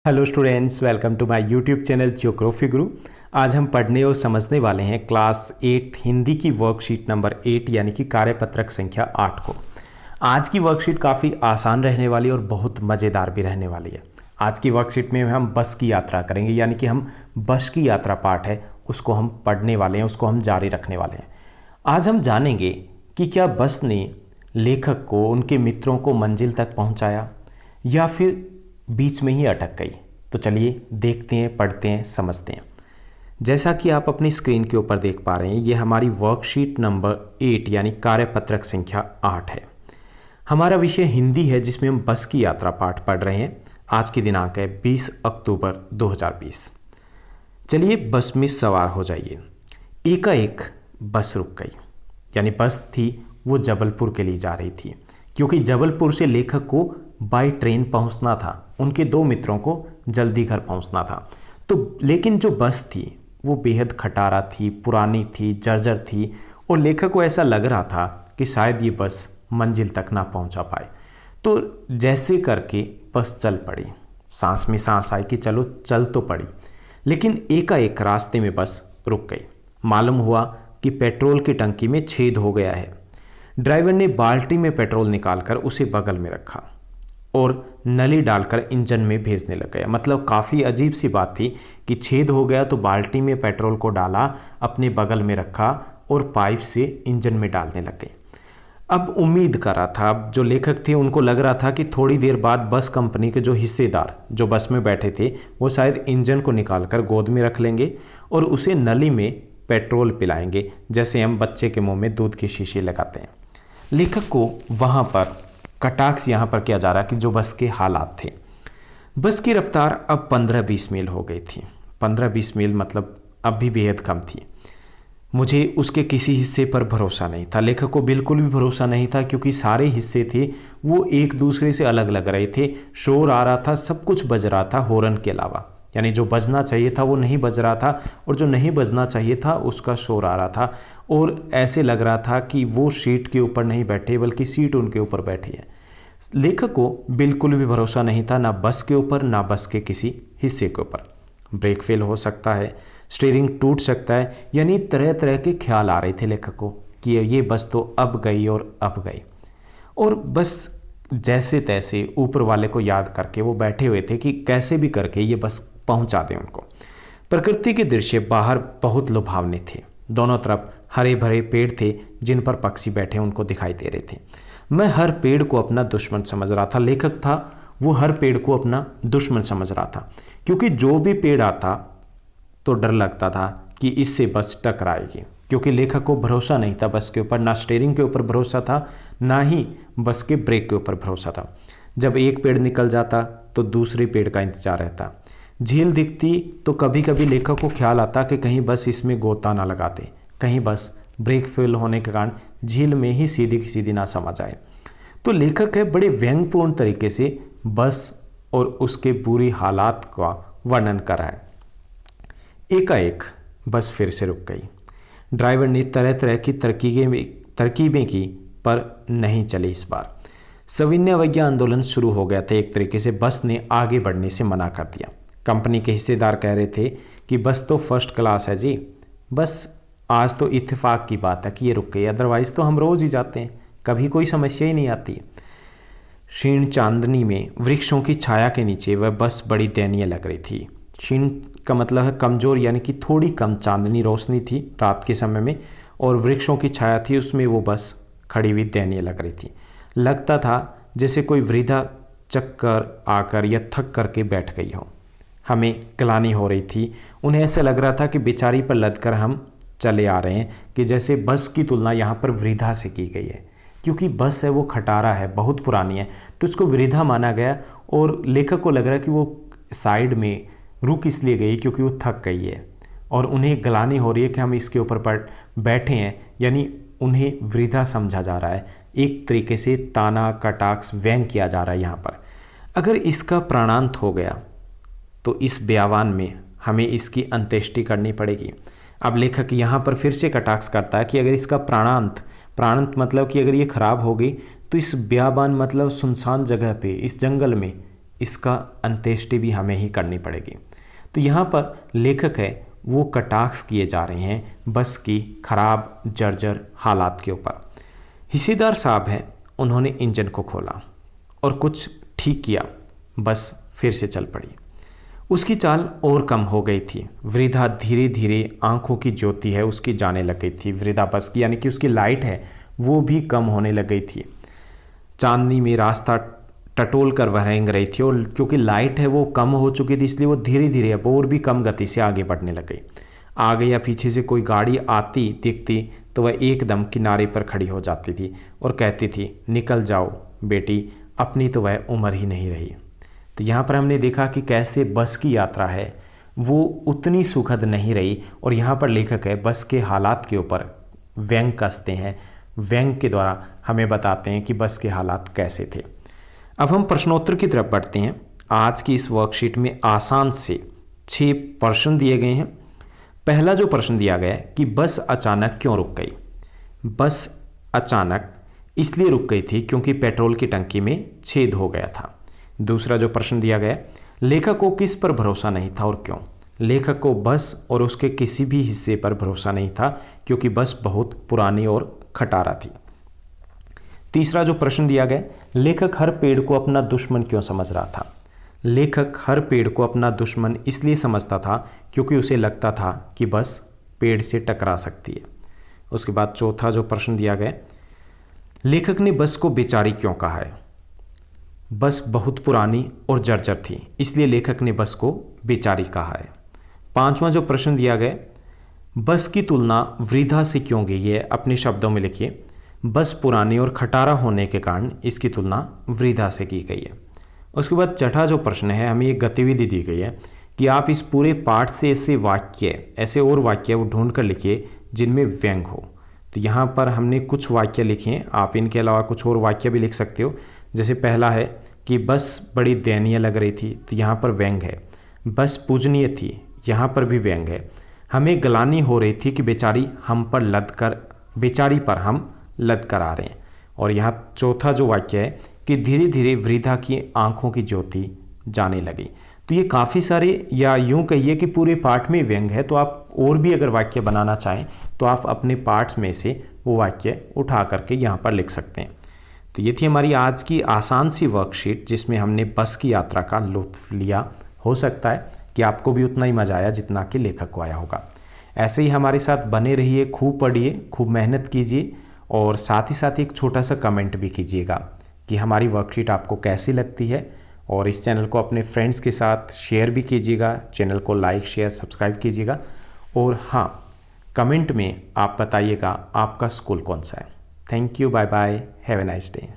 Hello students, welcome to my YouTube channel Geography Guru. आज हम पढ़ने और समझने वाले हैं क्लास 8 हिंदी की वर्कशीट नंबर 8 यानी कि कार्यपत्रक संख्या 8 को। आज की वर्कशीट काफ़ी आसान रहने वाली और बहुत मज़ेदार भी रहने वाली है। आज की वर्कशीट में हम बस की यात्रा करेंगे, यानी कि हम बस की यात्रा पार्ट है उसको हम पढ़ने वाले हैं, उसको हम जारी रखने वाले हैं। आज हम जानेंगे कि क्या बस ने लेखक को उनके मित्रों को मंजिल तक पहुँचाया या फिर बीच में ही अटक गई। तो चलिए देखते हैं, पढ़ते हैं, समझते हैं। जैसा कि आप अपनी स्क्रीन के ऊपर देख पा रहे हैं, ये हमारी वर्कशीट नंबर 8 यानी कार्यपत्रक संख्या 8 है। हमारा विषय हिंदी है जिसमें हम बस की यात्रा पाठ पढ़ रहे हैं। आज की दिनांक है 20 अक्टूबर 2020। चलिए बस में सवार हो जाइए। एकाएक बस रुक गई, यानी बस थी वो जबलपुर के लिए जा रही थी, क्योंकि जबलपुर से लेखक को बाय ट्रेन पहुंचना था। उनके दो मित्रों को जल्दी घर पहुंचना था। तो लेकिन जो बस थी वो बेहद खटारा थी, पुरानी थी, जर्जर थी और लेखक को ऐसा लग रहा था कि शायद ये बस मंजिल तक ना पहुंचा पाए। तो जैसे करके बस चल पड़ी। सांस में सांस आई कि चलो चल तो पड़ी, लेकिन एकाएक रास्ते में बस रुक गई। मालूम हुआ कि पेट्रोल की टंकी में छेद हो गया है। ड्राइवर ने बाल्टी में पेट्रोल निकालकर उसे बगल में रखा और नली डालकर इंजन में भेजने लग गया। मतलब काफ़ी अजीब सी बात थी कि छेद हो गया तो बाल्टी में पेट्रोल को डाला, अपने बगल में रखा और पाइप से इंजन में डालने लग गए। अब उम्मीद कर रहा था, अब जो लेखक थे उनको लग रहा था कि थोड़ी देर बाद बस कंपनी के जो हिस्सेदार जो बस में बैठे थे वो शायद इंजन को निकालकर गोद में रख लेंगे और उसे नली में पेट्रोल पिलाएंगे, जैसे हम बच्चे के मुँह में दूध की शीशी लगाते हैं। लेखक को वहाँ पर कटाक्ष यहाँ पर किया जा रहा है कि जो बस के हालात थे। बस की रफ्तार अब 15-20 मील हो गई थी। 15-20 मील मतलब अब भी बेहद कम थी। मुझे उसके किसी हिस्से पर भरोसा नहीं था। लेखक को बिल्कुल भी भरोसा नहीं था, क्योंकि सारे हिस्से थे वो एक दूसरे से अलग लग रहे थे। शोर आ रहा था, सब कुछ बज रहा था हॉर्न के अलावा, यानी जो बजना चाहिए था वो नहीं बज रहा था और जो नहीं बजना चाहिए था उसका शोर आ रहा था। और ऐसे लग रहा था कि वो सीट के ऊपर नहीं बैठे बल्कि सीट उनके ऊपर बैठी है। लेखक को बिल्कुल भी भरोसा नहीं था, ना बस के ऊपर ना बस के किसी हिस्से के ऊपर। ब्रेक फेल हो सकता है, स्टीयरिंग टूट सकता है, यानी तरह तरह के ख्याल आ रहे थे लेखक को कि ये बस तो अब गई और अब गई। और बस जैसे तैसे ऊपर वाले को याद करके वो बैठे हुए थे कि कैसे भी करके ये बस पहुंचा दें उनको। प्रकृति के दृश्य बाहर बहुत लुभावने थे। दोनों तरफ हरे भरे पेड़ थे जिन पर पक्षी बैठे उनको दिखाई दे रहे थे। मैं हर पेड़ को अपना दुश्मन समझ रहा था। लेखक था वो हर पेड़ को अपना दुश्मन समझ रहा था, क्योंकि जो भी पेड़ आता तो डर लगता था कि इससे बस टकराएगी। क्योंकि लेखक को भरोसा नहीं था बस के ऊपर, ना स्टीयरिंग के ऊपर भरोसा था, ना ही बस के ब्रेक के ऊपर भरोसा था। जब एक पेड़ निकल जाता तो दूसरे पेड़ का इंतजार रहता। झील दिखती तो कभी कभी लेखक को ख्याल आता कि कहीं बस इसमें गोता ना लगाते, कहीं बस ब्रेक फेल होने के कारण झील में ही सीधी की सीधी ना समा जाए। तो लेखक है बड़े व्यंग्यपूर्ण तरीके से बस और उसके बुरी हालात का वर्णन कर रहा है। एकाएक बस फिर से रुक गई। ड्राइवर ने तरह तरह की तरकीबें की पर नहीं चली। इस बार सविनय अवज्ञा आंदोलन शुरू हो गया था। एक तरीके से बस ने आगे बढ़ने से मना कर दिया। कंपनी के हिस्सेदार कह रहे थे कि बस तो फर्स्ट क्लास है जी, बस आज तो इत्तेफाक की बात है कि ये रुक गई, अदरवाइज़ तो हम रोज़ ही जाते हैं, कभी कोई समस्या ही नहीं आती। क्षीण चांदनी में वृक्षों की छाया के नीचे वह बस बड़ी दयनीय लग रही थी। क्षीण का मतलब है कमज़ोर, यानी कि थोड़ी कम चांदनी रोशनी थी रात के समय में और वृक्षों की छाया थी, उसमें वो बस खड़ी हुई दयनीय लग रही थी। लगता था जैसे कोई वृद्धा चक्कर आकर या थक करके बैठ गई हो। हमें ग्लानि हो रही थी। उन्हें ऐसा लग रहा था कि बेचारी पर लदकर हम चले आ रहे हैं, कि जैसे बस की तुलना यहाँ पर वृद्धा से की गई है, क्योंकि बस है वो खटारा है, बहुत पुरानी है, तो उसको वृद्धा माना गया। और लेखक को लग रहा है कि वो साइड में रुक इसलिए गई क्योंकि वो थक गई है और उन्हें ग्लानि हो रही है कि हम इसके ऊपर पर बैठे हैं, यानी उन्हें वृद्धा समझा जा रहा है। एक तरीके से ताना कटाक्ष व्यंग किया जा रहा है यहाँ पर। अगर इसका प्राणांत हो गया तो इस बयान में हमें इसकी अंत्येष्टि करनी पड़ेगी। अब लेखक यहाँ पर फिर से कटाक्ष करता है कि अगर इसका प्राणांत मतलब कि अगर ये खराब हो गई तो इस बयान मतलब सुनसान जगह पे, इस जंगल में इसका अंत्येष्टि भी हमें ही करनी पड़ेगी। तो यहाँ पर लेखक है वो कटाक्ष किए जा रहे हैं बस की खराब जर्जर हालात के ऊपर। हिस्सेदार साहब हैं, उन्होंने इंजन को खोला और कुछ ठीक किया, बस फिर से चल पड़ी। उसकी चाल और कम हो गई थी। वृद्धा धीरे धीरे आंखों की ज्योति है उसकी जाने लग गई थी। वृद्धा बस की यानी कि उसकी लाइट है वो भी कम होने लग गई थी। चांदनी में रास्ता टटोल कर वह रेंग रही थी और क्योंकि लाइट है वो कम हो चुकी थी इसलिए वो धीरे धीरे अब और भी कम गति से आगे बढ़ने लग गई। आगे या पीछे से कोई गाड़ी आती दिखती तो वह एकदम किनारे पर खड़ी हो जाती थी और कहती थी, निकल जाओ बेटी, अपनी तो वह उम्र ही नहीं रही। तो यहाँ पर हमने देखा कि कैसे बस की यात्रा है वो उतनी सुखद नहीं रही और यहाँ पर लेखक है बस के हालात के ऊपर व्यंग कसते हैं। व्यंग के द्वारा हमें बताते हैं कि बस के हालात कैसे थे। अब हम प्रश्नोत्तर की तरफ बढ़ते हैं। आज की इस वर्कशीट में आसान से 6 प्रश्न दिए गए हैं। पहला जो प्रश्न दिया गया है कि बस अचानक क्यों रुक गई। बस अचानक इसलिए रुक गई थी क्योंकि पेट्रोल की टंकी में छेद हो गया था। दूसरा जो प्रश्न दिया गया, लेखक को किस पर भरोसा नहीं था और क्यों। लेखक को बस और उसके किसी भी हिस्से पर भरोसा नहीं था क्योंकि बस बहुत पुरानी और खटारा थी। तीसरा जो प्रश्न दिया गया, लेखक हर पेड़ को अपना दुश्मन क्यों समझ रहा था। लेखक हर पेड़ को अपना दुश्मन इसलिए समझता था क्योंकि उसे लगता था कि बस पेड़ से टकरा सकती है। उसके बाद चौथा जो प्रश्न दिया गया, लेखक ने बस को बेचारी क्यों कहा है। बस बहुत पुरानी और जर्जर थी इसलिए लेखक ने बस को बेचारी कहा है। पांचवा जो प्रश्न दिया गया, बस की तुलना वृद्धा से क्यों गई है, अपने शब्दों में लिखिए। बस पुरानी और खटारा होने के कारण इसकी तुलना वृद्धा से की गई है। उसके बाद छठा जो प्रश्न है, हमें एक गतिविधि दी गई है कि आप इस पूरे पाठ से ऐसे और वाक्य वो ढूंढ कर लिखिए जिनमें व्यंग हो। तो यहाँ पर हमने कुछ वाक्य लिखे हैं, आप इनके अलावा कुछ और वाक्य भी लिख सकते हो। जैसे पहला है कि बस बड़ी दयनीय लग रही थी, तो यहाँ पर व्यंग है। बस पूजनीय थी, यहाँ पर भी व्यंग है। हमें ग्लानि हो रही थी कि बेचारी पर हम लद कर आ रहे हैं। और यहाँ चौथा जो वाक्य है कि धीरे धीरे वृद्धा की आंखों की ज्योति जाने लगी। तो ये काफ़ी सारे, या यूँ कहिए कि पूरे पाठ में व्यंग है। तो आप और भी अगर वाक्य बनाना चाहें तो आप अपने पाठ में से वो वाक्य उठा करके यहाँ पर लिख सकते हैं। तो ये थी हमारी आज की आसान सी वर्कशीट जिसमें हमने बस की यात्रा का लुत्फ लिया। हो सकता है कि आपको भी उतना ही मजा आया जितना कि लेखक को आया होगा। ऐसे ही हमारे साथ बने रहिए, खूब पढ़िए, खूब मेहनत कीजिए और साथ ही साथ एक छोटा सा कमेंट भी कीजिएगा कि हमारी वर्कशीट आपको कैसी लगती है। और इस चैनल को अपने फ्रेंड्स के साथ शेयर भी कीजिएगा। चैनल को लाइक, शेयर, सब्सक्राइब कीजिएगा। और हाँ, कमेंट में आप बताइएगा आपका स्कूल कौन सा है। Thank you, bye bye, have a nice day.